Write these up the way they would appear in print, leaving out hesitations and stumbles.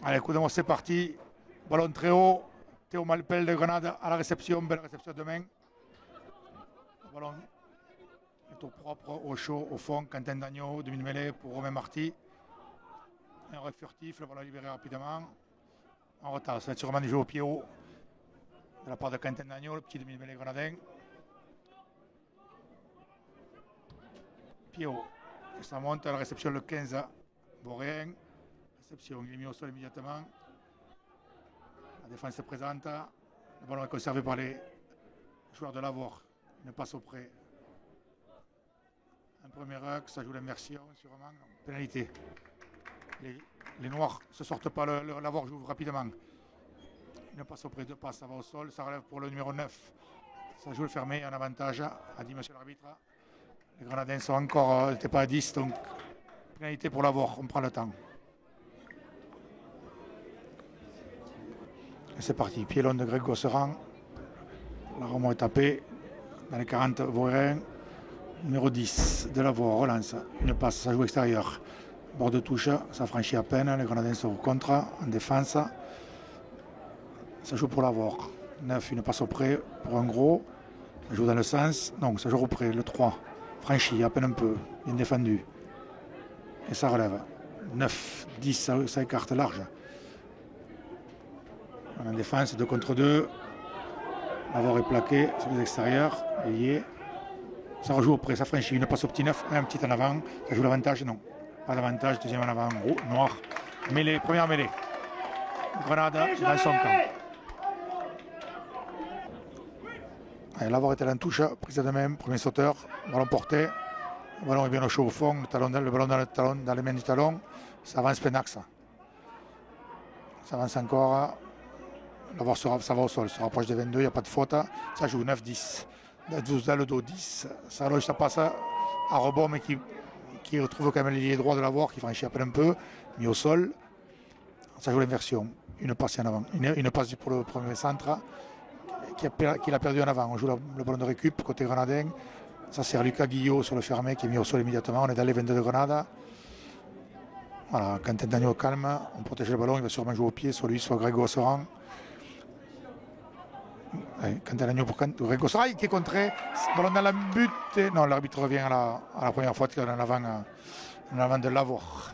Allez, coup d'envoi, c'est parti. Ballon très haut. Théo Malpel de Grenade à la réception. Belle réception de main. Le ballon est au propre, au chaud, au fond. Quentin Dagneau, demi-mêlée pour Romain Marty. Un ref furtif, le ballon libéré rapidement. En retard, ça va être sûrement du jeu au pied haut de la part de Quentin Dagneau, le petit demi-mêlée grenadin. Pied haut. Et ça monte à la réception le 15 Boréen. Réception, il est mis au sol immédiatement. La défense se présente. Le ballon est conservé par les joueurs de Lavore. Une passe au près. Un premier rec, ça joue l'inversion, sûrement. Pénalité. Les Noirs ne se sortent pas, le Lavore joue rapidement. Une passe au près, deux passes, ça va au sol. Ça relève pour le numéro 9. Ça joue le fermé, un avantage, a dit monsieur l'arbitre. Les Grenadins sont encore, n'étaient pas à 10, donc pénalité pour Lavore, on prend le temps. Et c'est parti, pied long de Greg Gosseran. La remorque est tapée dans les 40 Vaurien. Numéro 10 de Lavore, relance. Une passe, ça joue extérieur. Bord de touche, ça franchit à peine. Les Grenadins sont au contre, en défense. Ça joue pour Lavore. 9, une passe au près pour un gros. Ça joue dans le sens. Non, ça joue au près, le 3. Franchi, à peine un peu. Bien défendu. Et ça relève. 9, 10, ça écarte large. En défense, 2 contre 2. Lavore est plaqué sur les extérieurs. Lié. Ça rejoue au près, ça franchit. Une passe au petit 9, un petit en avant. Ça joue l'avantage, non. Pas d'avantage, deuxième en avant. Noir. Mêlée, première mêlée. Grenade dans son camp. Allez, Lavore est en touche, prise de main, premier sauteur, ballon porté. Le ballon est bien au chaud au fond, le ballon dans le talon, dans les mains du talon. Ça avance plein axe. Ça avance encore. Lavore ça va au sol, se rapproche des 22, il n'y a pas de faute. Ça joue 9-10. Dans le dos 10. Ça loge, ça passe à rebond, mais qui retrouve quand même l'ailier droit de Lavore, qui franchit à peine un peu, mis au sol. Ça joue l'inversion. Une passe en avant. Une passe pour le premier centre. Qu'il a perdu en avant. On joue le ballon de récup côté grenadin. Ça sert Lucas Guillot sur le fermé qui est mis au sol immédiatement. On est dans les 22 de Grenade. Voilà, Quentin Dagneau calme, on protège le ballon, il va sûrement jouer au pied, soit lui, soit Greg Gosseran. Quentin Dagneau pour Greg Gosseran qui est contré. Ballon dans la butte. Non, l'arbitre revient à la première fois qu'il est en avant de Lavore.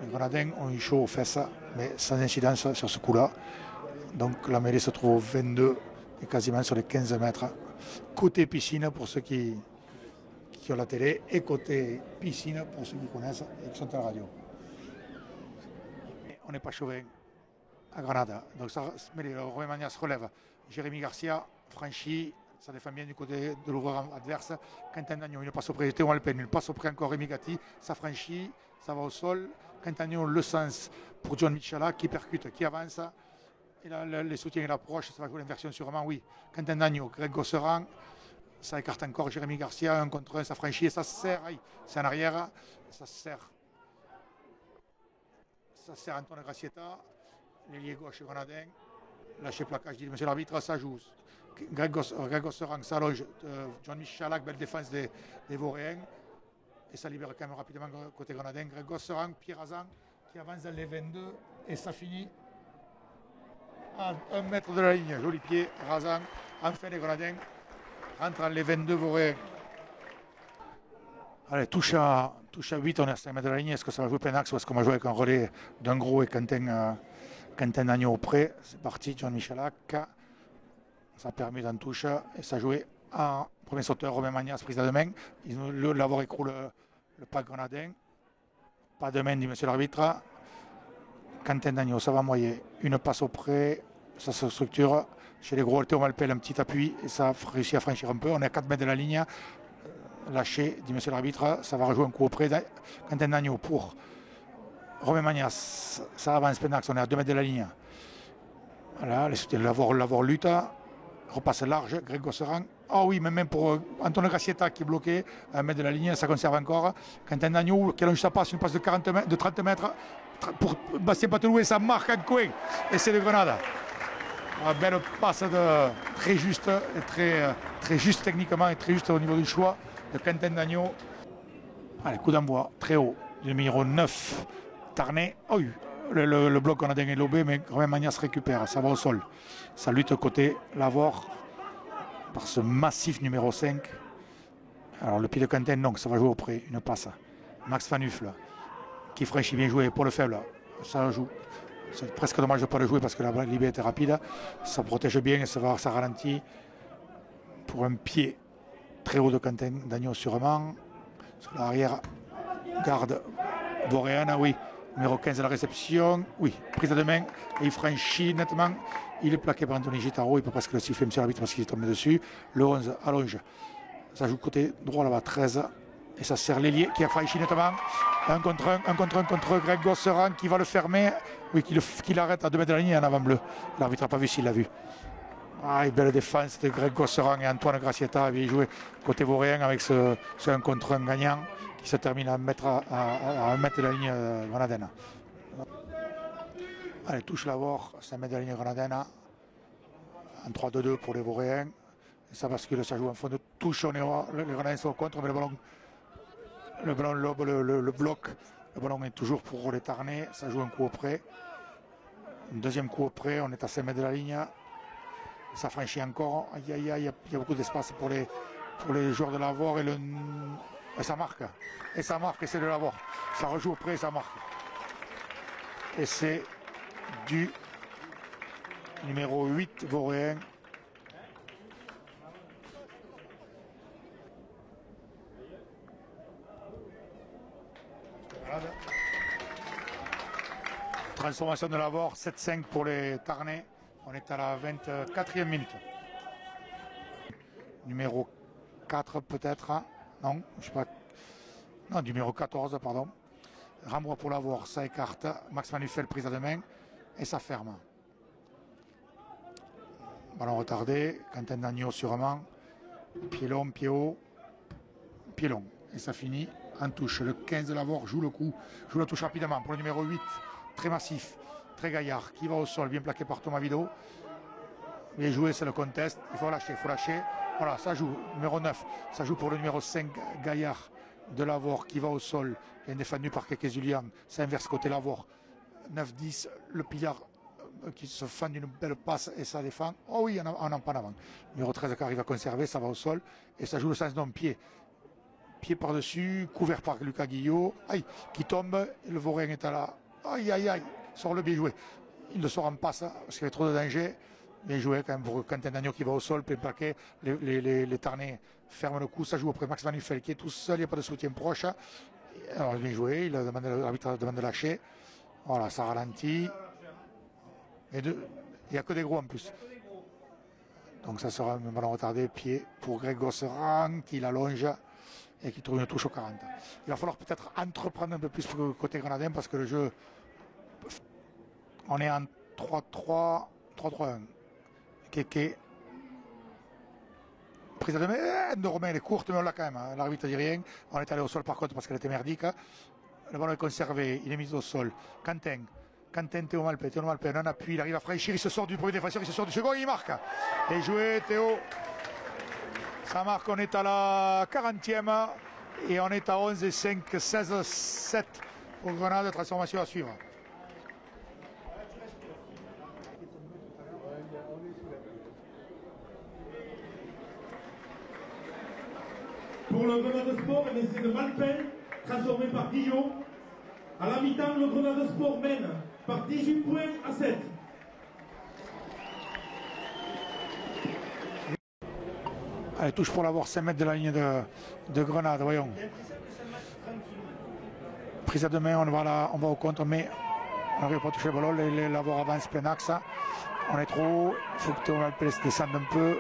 Les Grenadins ont eu chaud aux fesses, mais sans incidence sur ce coup-là. Donc la mêlée se trouve au 22 et quasiment sur les 15 mètres. Côté piscine pour ceux qui ont la télé et côté piscine pour ceux qui connaissent et qui sont à la radio. Et on n'est pas chauvin à Grenade. Donc ça, le Romain Magnas se relève. Jérémy Garcia franchit, ça défend bien du côté de l'ouvreur adverse. Quentin Dagneau, une passe auprès de Théo Alpen, une passe auprès encore Rémi Gatti, ça franchit, ça va au sol. Quentin Dagneau, le sens pour John Michala qui percute, qui avance. Et là, les soutiens et l'approche, ça va jouer l'inversion sûrement, oui. Quentin Dagneau, Greg Gosseran, ça écarte encore Jérémy Garcia, 1 contre 1, ça franchit et ça sert, c'est en arrière, ça sert Antoine Gracietta, l'ailier gauche grenadin, lâché plaquage, dit monsieur l'arbitre, ça joue. Greg Gosseran, ça loge, John Michalak, belle défense des Vauréens, et ça libère quand même rapidement côté grenadin. Greg Gosseran, Pierre Azan, qui avance dans les 22, et ça finit à 1 mètre de la ligne. Joli pied, Razan. Enfin, les Grenadins rentrent dans les 22 Vaurien. Allez, touche à 8, on est à 5 mètres de la ligne. Est-ce que ça va jouer plein axe ou est-ce qu'on va jouer avec un relais d'un gros et Quentin Dagneau au près? C'est parti, John Michalak. Ça permet d'en touche et ça jouait en premier sauteur, Romain Magnas, prise de main. Lavore écroule le pack grenadin. Pas de main, dit monsieur l'arbitre. Quentin Dagneau, ça va moyen. Une passe au près, ça se structure. Chez les gros, Théo Malpel, un petit appui et ça réussit à franchir un peu. On est à 4 mètres de la ligne. Lâché, dit monsieur l'arbitre, ça va rejouer un coup au près. Quentin Dagneau pour Romain Magnas. Ça avance Penax, on est à 2 mètres de la ligne. Voilà, les soutiens de Lavore lutte. Repasse large, Greg Gosseran. Ah oui, même pour Antonio Gracietta qui est bloqué à 1 mètre de la ligne, ça conserve encore. Quentin Dagneau qui allonge sa passe, une passe de 30 mètres. Pour Bastien Pateloué, ça marque un coin et c'est de Grenade. Une belle passe très juste, très juste techniquement et très juste au niveau du choix de Quentin Dagneau. Allez, coup d'envoi très haut du numéro 9, Tarnet. Oh, le bloc grenadin est lobé, mais Romain Magnas récupère, ça va au sol. Ça lutte côté Lavore par ce massif numéro 5. Alors le pied de Quentin, donc ça va jouer auprès, une passe. Max Fanufle qui franchit, bien joué, pour le faible, ça joue. C'est presque dommage de ne pas le jouer parce que la libé était rapide. Ça protège bien et ça ralentit. Pour un pied très haut de Quentin Dagneau sûrement. Sur l'arrière, garde Voréane, oui. Numéro 15 à la réception, oui. Prise de main et il franchit nettement. Il est plaqué par Anthony Gitaro, il peut presque le siffler, monsieur l'arbitre, parce qu'il est tombé dessus. Le 11 allonge. Ça joue côté droit là-bas, 13. Et ça sert l'ailier qui a franchi nettement. Un contre Greg Gosseran qui va le fermer. Oui, qui l'arrête à 2 mètres de la ligne en avant bleu. L'arbitre n'a pas vu s'il l'a vu. Ah, belle défense de Greg Gosseran et Antoine Gracietta. Bien joué côté Vauréen avec ce 1 contre 1 gagnant qui se termine à 1 mètre de la ligne grenadine. Allez, touche Lavore, 5 mètres de la ligne grenadine. En 3-2-2 pour les Vauréens. Ça bascule, ça joue en fond de touche. Les Grenadins sont au contre, mais le ballon lobe le bloc. Le ballon est toujours pour les Tarnais. Ça joue un coup auprès. Un deuxième coup auprès. On est à 5 mètres de la ligne. Ça franchit encore. Aïe, aïe, aïe. Il y a beaucoup d'espace pour les joueurs de Lavore. Et ça marque. Et ça marque. Et c'est de Lavore. Ça rejoue auprès et ça marque. Et c'est du numéro 8 Vauréen. Transformation de Lavore, 7-5 pour les Tarnais. On est à la 24e minute. Numéro 4 peut-être. Hein? Non, je sais pas. Non, numéro 14, pardon. Rambois pour Lavore, ça écarte. Max Manufel, prise à deux mains. Et ça ferme. Ballon retardé. Quentin Dagneau sûrement. Pied long, pied haut. Pied long. Et ça finit en touche. Le 15 de Lavore joue le coup. Joue la touche rapidement pour le numéro 8. Très massif, très gaillard, qui va au sol, bien plaqué par Thomas Vido. Bien joué, c'est le contest. Il faut lâcher, Voilà, ça joue. Numéro 9, ça joue pour le numéro 5, Gaillard de Lavore, qui va au sol, bien défendu par Keke Zulian. Ça inverse côté Lavore. 9-10, le pillard qui se fend d'une belle passe et ça défend. Oh oui, on en pas en avant. Numéro 13 qui arrive à conserver, ça va au sol. Et ça joue le sens d'un pied. Pied par-dessus, couvert par Lucas Guillot. Aïe, qui tombe, et le Vauréen est à la... Aïe, aïe, aïe, sort le bien joué. Il le sort en passe parce qu'il y avait trop de danger. Bien joué quand même pour Quentin Dagneau qui va au sol, plein plaqué. Les Tarnais ferment le coup. Ça joue auprès Max Manufel qui est tout seul, il n'y a pas de soutien proche. Alors bien joué, l'arbitre demande de lâcher. Voilà, ça ralentit. Il n'y a que des gros en plus. Donc ça sera un ballon retardé, pied pour Greg Gosseran qui l'allonge et qui trouve une touche au 40. Il va falloir peut-être entreprendre un peu plus côté grenadin parce que le jeu, on est en 3-3, 3-3-1. Keke, prise de main de Romain, elle est courte, mais on l'a quand même. Hein. L'arbitre ne dit rien. On est allé au sol par contre parce qu'elle était merdique. Le ballon est conservé, il est mis au sol. Quentin, Théo Malpé, un appui, il arrive à franchir, il se sort du premier défenseur, il se sort du second, il marque. Et joué, Théo. Ça marque, on est à la 40e et on est à 11 et 5, 16, 7 pour Grenade, transformation à suivre. Pour le Grenade Sport, un essai de Malpin, transformé par Guillot. À la mi-temps, le Grenade Sport mène par 18 points à 7. Allez, touche pour l'avoir 5 mètres de la ligne de Grenade, voyons. Prise à deux mains, on va au contre, mais on n'arrive pas à toucher le ballon. L'avoir avance plein axe. On est trop haut, il faut que Théo Malpé descende un peu.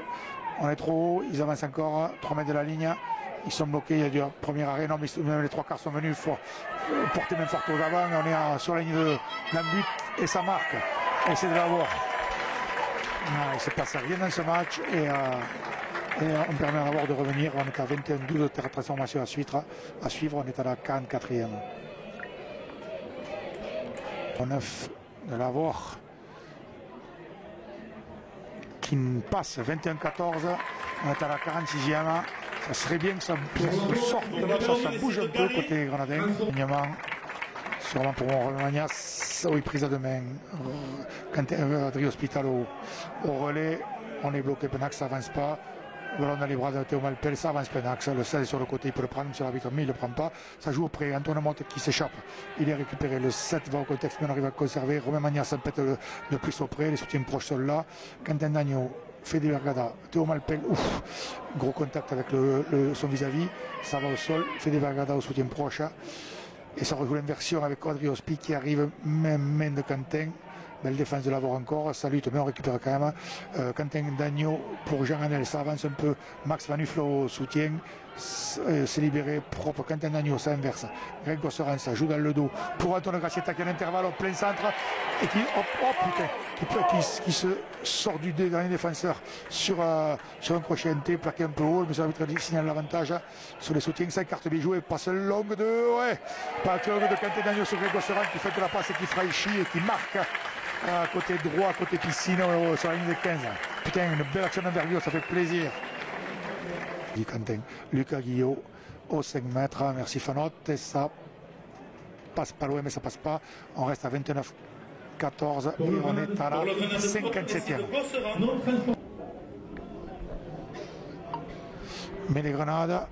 On est trop haut, ils avancent encore 3 mètres de la ligne. Ils sont bloqués, il y a du premier arrêt. Non, mais même les trois quarts sont venus. Il faut porter même fort aux avant. On est sur la ligne de la but et ça marque. Et c'est de l'avoir. Il ne se passe rien dans ce match. Et on permet à l'avoir de revenir. On est à 21-12 de transformation à suivre. On est à la 44e. 9 de l'avoir. Qui passe 21-14. On est à la 46e. Ça serait bien que ça sorte, ça bouge un peu côté Grenadin. Sûrement pour Romain Magnas. oui, prise de main. Adrien Hospital au relais. On est bloqué, Penax, ça avance pas. Le ballon dans les bras de Théo Malpel, ça avance Penax. Le 16 sur le côté, il peut le prendre sur l'arbitre, mais il ne le prend pas. Ça joue auprès. Antoine Motte qui s'échappe. Il est récupéré. Le 7 va au contexte, mais on arrive à conserver. Romain Magnas s'empête de plus auprès. Les soutiens proches sont là. Quentin Dagneau, Fede Vergada, Théo Malpel, gros contact avec son vis-à-vis. Ça va au sol. Fede Vergada au soutien proche. Et ça rejoue l'inversion avec Adrien Hospi qui arrive, même main de Quentin. Belle défense de l'avoir encore, ça lutte, mais on récupère quand même. Quentin Dagneau pour Jean-Anel, ça avance un peu. Max Vanufle au soutien, c'est libéré, propre. Quentin Dagneau, ça inverse. Greg Gosserin, ça joue dans le dos. Pour Antoine Gracietta qui a l'intervalle au plein centre et qui, qui se sort du dernier défenseur sur un crochet NT, plaqué un peu haut. Mais l'arbitre signale l'avantage sur les soutiens. Ça carte bien joué, passe longue de. Ouais, pas longue de Quentin Dagneau sur Greg Gosserin qui fait de la passe et qui franchit et qui marque. À côté droit, à côté piscine, sur la ligne de 15. Putain, une belle action d'envergure, ça fait plaisir. Dit Quentin. Lucas Guillot, au 5 mètres. Merci Fanotte. Et ça passe pas loin, mais ça passe pas. On reste à 29-14 et on est à la 57e. Mais les grenades.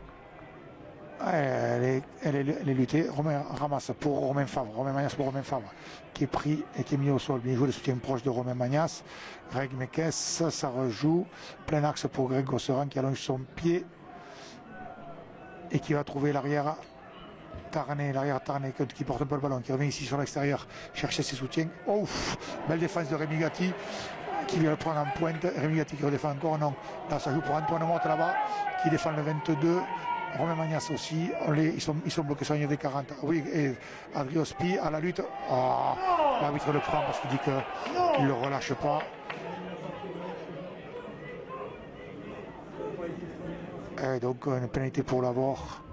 Elle est luttée. Romain ramasse pour Romain Favre. Romain Magnas pour Romain Favre qui est pris et qui est mis au sol. Bien joué, le soutien proche de Romain Magnas. Greg Mekes, ça rejoue. Plein axe pour Greg Gosserin qui allonge son pied et qui va trouver l'arrière Tarné, qui porte un peu le ballon, qui revient ici sur l'extérieur chercher ses soutiens. Belle défense de Rémi Gatti qui vient le prendre en pointe. Rémi Gatti qui redéfend encore. Non, là ça joue pour Antoine Motte là-bas qui défend le 22. Romain Magnas aussi, ils sont bloqués sur la ligne des 40. Oui, et Adrien Hospi à la lutte. L'arbitre le prend parce qu'il dit qu'il ne le relâche pas. Et donc une pénalité pour l'avoir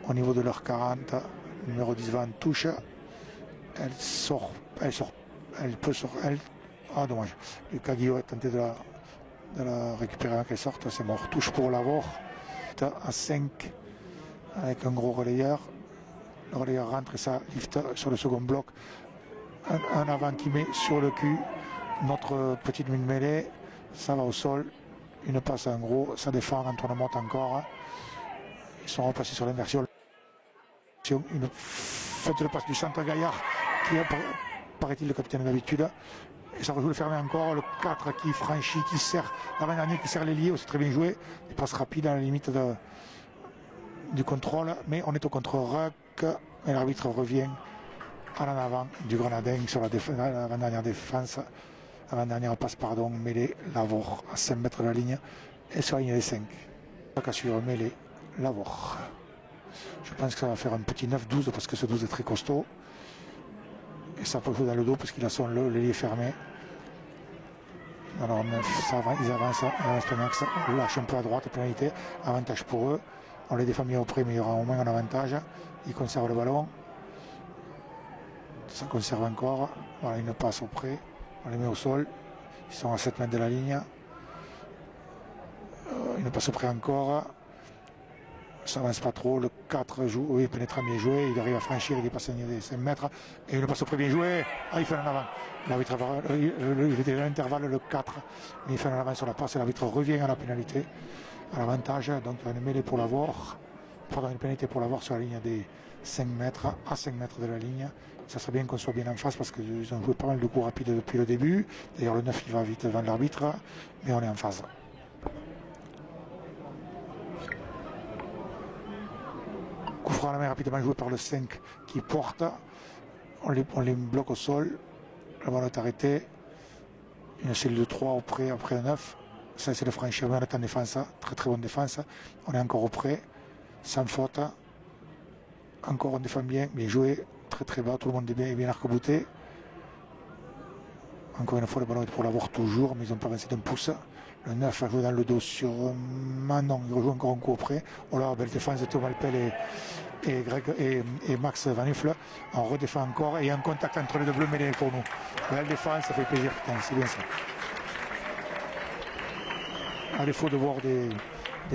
au niveau de l'heure 40. Numéro 10 va en touche. Elle peut sortir. Dommage. Lucas Guillot a tenté de la récupérer avant qu'elle sorte. C'est mort. Touche pour l'avoir. À 5 avec un gros relayeur. Le relayeur rentre et ça lift sur le second bloc. Un avant qui met sur le cul notre petite mine mêlée. Ça va au sol. Une passe en gros. Ça défend. Antoine Motte encore. Ils sont repassés sur l'inversion. Une fête de passe du centre Gaillard qui est, paraît-il, le capitaine d'habitude. Et ça rejoue le fermé encore, le 4 qui franchit, qui sert, l'avant-dernier qui sert l'ailier, c'est très bien joué. Il passe rapide à la limite du contrôle, mais on est au contre-rack et l'arbitre revient à l'en avant du Grenadin sur l'avant-dernière défense, l'avant-dernière passe, mêlée, Lavore à 5 mètres de la ligne et sur la ligne des 5. Cassure, mêlée, Lavore. Je pense que ça va faire un petit 9-12 parce que ce 12 est très costaud. Et ça peut jouer dans le dos parce qu'il a son l'ailier fermé. Alors 9, ils avancent Penax, lâche un peu à droite, pénalité, avantage pour eux. On les défend mieux auprès, mais il y aura au moins un avantage. Ils conservent le ballon. Ça conserve encore. Voilà, une passe auprès. On les met au sol. Ils sont à 7 mètres de la ligne. Une passe auprès encore. Ça avance pas trop, le 4 joue, oui, pénétrant bien joué, il arrive à franchir, il dépasse les 5 mètres, et une passe au près bien joué, il fait un avant. L'arbitre, il était à l'intervalle le 4, mais il fait un avant sur la passe, et l'arbitre revient à la pénalité, à l'avantage, donc il y a une mêlée pour l'avoir, une pénalité pour l'avoir sur la ligne des 5 mètres, à 5 mètres de la ligne. Ça serait bien qu'on soit bien en face, parce qu'ils ont joué pas mal de coups rapides depuis le début, d'ailleurs le 9 il va vite devant l'arbitre, mais on est en phase. Coup franc à la main rapidement joué par le 5 qui porte. On les bloque au sol. Le ballon est arrêté. Une cellule de 3 auprès, après le 9. Ça c'est le franchir. On est en défense. Très très bonne défense. On est encore auprès. Sans faute. Encore on défend bien. Bien joué. Très très bas. Tout le monde est bien arc-bouté. Encore une fois le ballon est pour l'avoir toujours. Mais ils ont pas avancé d'un pouce. Le 9 a joué dans le dos sur Manon, il rejoue encore un coup auprès. Oh là, belle défense de Théo Malpel et Max Vanufle. On redéfend encore et il y a un contact entre les deux bleus mêlés pour nous. Belle défense, ça fait plaisir, putain, c'est bien ça. À défaut de voir des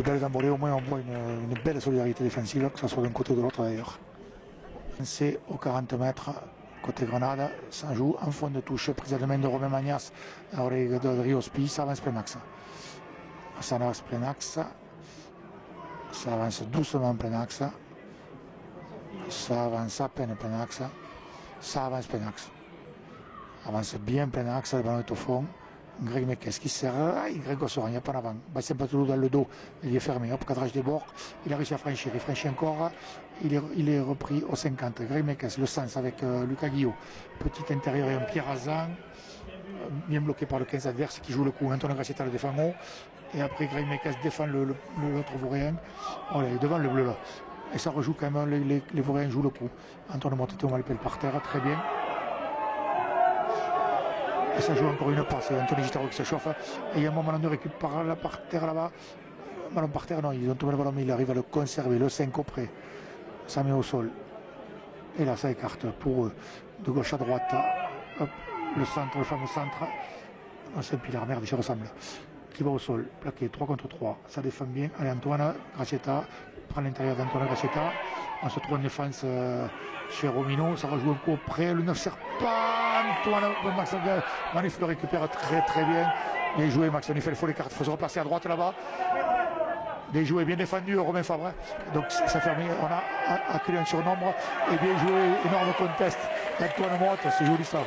belles embolées, au moins on voit une belle solidarité défensive, que ce soit d'un côté ou de l'autre d'ailleurs. C'est aux 40 mètres, côté Grenade, ça joue en fond de touche, prise de main de Romain Magnas, de Riospi, ça avance plein axe. Ça avance plein axe, ça avance doucement plein axe, ça avance à peine plein axe, ça avance plein axe. Avance bien plein axe, le ballon est au fond. Greg Meekes qui sert, Greg Gossoran, il n'y a pas en avant. Bastien Patelou dans le dos, il est fermé, hop, cadrage des bords, il a réussi à franchir, il franchit encore, il est repris au 50. Greg Meekes, le sens avec Lucas Guillot, petit intérieur et un Pierre Azan, bien bloqué par le 15 adverse qui joue le coup. Antoine Gracietta le défend haut, et après Greg Meekes défend l'autre Vauréen, oh, il est devant le bleu là. Et ça rejoue quand même, les Vauréens jouent le coup. Antoine Monteto Malpel par terre, très bien. Et ça joue encore une passe, Anthony Gitaro qui se chauffe. Et il y a un moment de récup par terre là-bas. Ballon par terre, non, ils ont tombé le ballon, mais il arrive à le conserver, le 5 auprès. Ça met au sol. Et là, ça écarte pour eux. De gauche à droite. Hop, le centre, le fameux centre. C'est un pilar, merde, il se ressemble. Qui va au sol, plaqué 3 contre 3. Ça défend bien. Allez, Antoine Gracietta prend l'intérieur d'Antoine Gracietta. On se trouve en défense chez Romino. Ça rejoue un coup auprès. Le 9 sert pas. Antoine Manif le récupère très très bien. Bien joué, Max Manif, il faut les cartes. Il faut se replacer à droite là-bas. Bien joué, bien défendu, Romain Fabre. Donc ça ferme. On a acculé un surnombre. Et bien joué, énorme contest. Antoine Motte, c'est joli ça.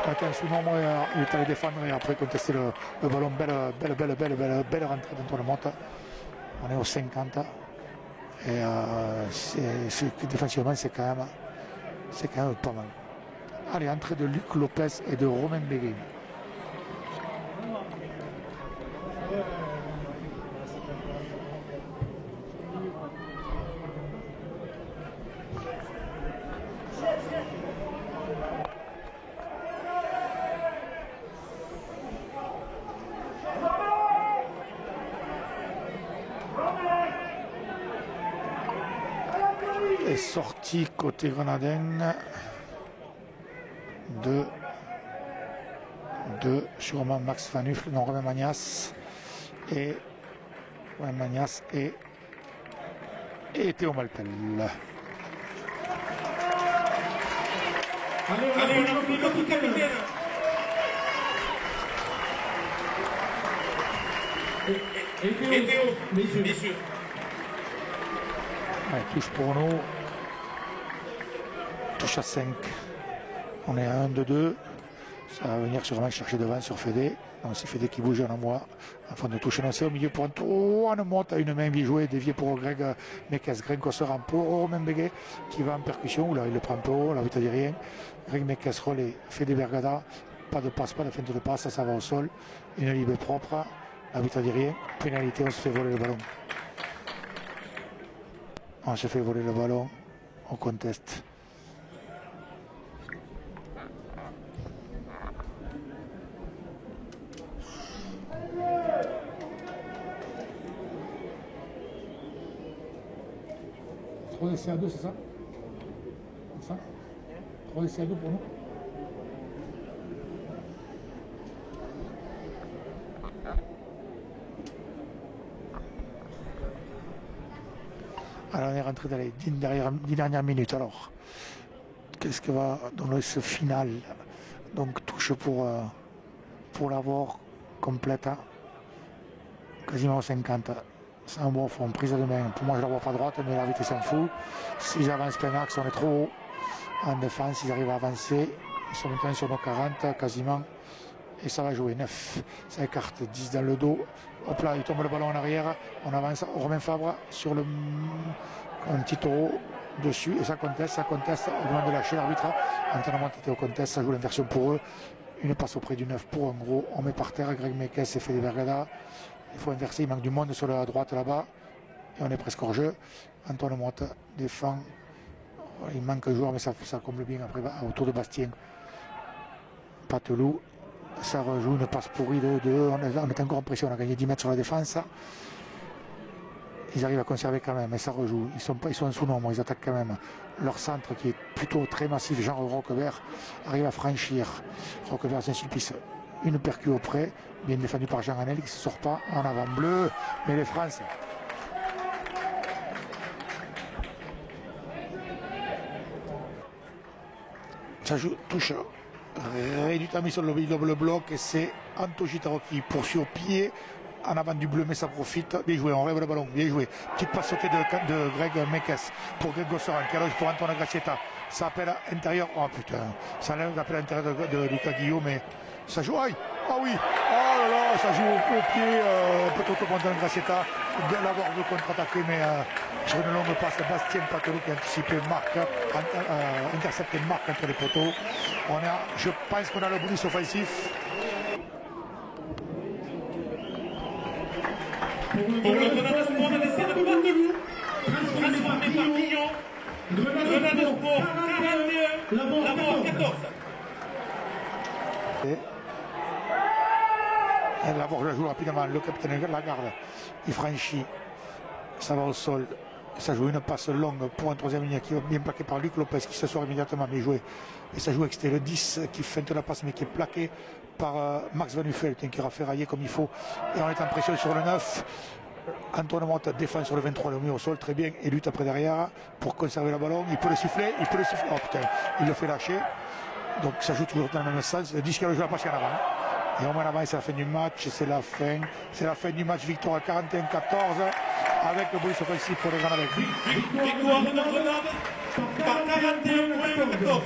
Un sous-nombre, il est allé défendre et après contester le ballon. Belle rentrée d'Antoine Motte. On est au 50. Et défensivement, c'est quand même pas mal. Allez, entrée de Luc Lopez et de Romain Béguet. Et sortie côté grenadin de sûrement Max Vanuf, non, Romain Magnas et Théo Malpel. Allez, on a pris notre capitaine. Et Théo, messieurs. Ouais, touche pour nous. Touche à 5. On est à 1-2-2. Ça va venir sûrement chercher devant sur Fédé. Donc c'est Fédé qui bouge en moi. En fin de touche annoncée au milieu pour Antoine monte à une main bien jouée, dévié pour Greg Meekes. Greg Gossoran pour Romain Béguet qui va en percussion. Là il le prend un peu haut, là il ne dit rien. Greg Meekes relais, Fédé Bergada. Pas de passe, pas de feinte de passe, ça va au sol. Une libre propre. Là il ne dit rien. Pénalité, on se fait voler le ballon. On se fait voler le ballon. On conteste. Trois essais à 2, c'est ça? C'est ça? 3 essais à 2 pour nous? Alors on est rentré dans les 10 dernières minutes. Alors, qu'est-ce que va donner ce final? Donc touche pour l'avoir complète, quasiment 50. C'est un bon fond, prise de main. Pour moi, je ne la vois pas droite, mais l'arbitre s'en fout. S'ils avancent plein axe, on est trop haut. En défense, ils arrivent à avancer. Ils sont maintenant sur nos 40, quasiment. Et ça va jouer 9. Ça écarte 10 dans le dos. Hop là, il tombe le ballon en arrière. On avance. Romain Fabre sur un petit taureau dessus. Et ça conteste. Au moment de lâcher l'arbitre. Antoine était au conteste. Ça joue l'inversion pour eux. Une passe auprès du 9 pour un gros. On met par terre Greg Meekes et Fédé Bergada. Il faut inverser, il manque du monde sur la droite là-bas. Et on est presque hors jeu. Antoine Motte défend. Il manque un joueur, mais ça comble bien après autour de Bastien. Patelou. Ça rejoue une passe pourrie de 2. On est encore en pression, on a gagné 10 mètres sur la défense. Ils arrivent à conserver quand même, et ça rejoue. Ils sont en sous-nombre, ils attaquent quand même. Leur centre, qui est plutôt très massif, genre Roquebert, arrive à franchir. Roquebert Saint-Sulpice. Une percu auprès, bien défendu par Jean Hanel qui ne se sort pas en avant bleu, mais les Français. Ça joue, touche réduitement sur le double bloc et c'est Anto Gitaro qui poursuit au pied en avant du bleu, mais ça profite. Bien joué, on rêve le ballon, bien joué. Petite passe sautée de Greg Mekes pour Greg Gossoran, qui arrive pour Antoine Gracietta. Ça appelle à intérieur. Oh putain, ça appelle à l'intérieur de Lucas Guillaume, mais ça joue. Aïe, ah oui, oh là là, ça joue au pied, peut-être pour Antoine Gracietta. L'avoir veut contre-attaquer, mais sur une longue passe, Bastien Patelot qui a anticipé marque, intercepté marque entre les poteaux. Je pense qu'on a le bonus offensif. Pour le Grenade Sport, on essaie de battre le loup, transformé par Guillon. Grenade Sport 41, Lavore 14. Et Lavore la joue rapidement, le capitaine Lagarde, il franchit, ça va au sol. Ça joue une passe longue pour un troisième ligne qui est bien plaqué par Luc Lopez qui se sort immédiatement bien joué. Et ça joue avec le 10 qui feinte la passe mais qui est plaqué par Max Van Uffel qui aura ferraillé comme il faut. Et on est en pression sur le 9. Antoine Motte défend sur le 23, le met au sol très bien et lutte après derrière pour conserver le ballon. Il peut le siffler, Oh putain, il le fait lâcher. Donc ça joue toujours dans le même sens. Le 10 qui a le jeu la passe en avant. Et au moins avant, c'est la fin du match, c'est la fin du match, victoire à 41-14 avec le bonus offensif pour les Grenades. Victoire de Grenade par 41 points 14.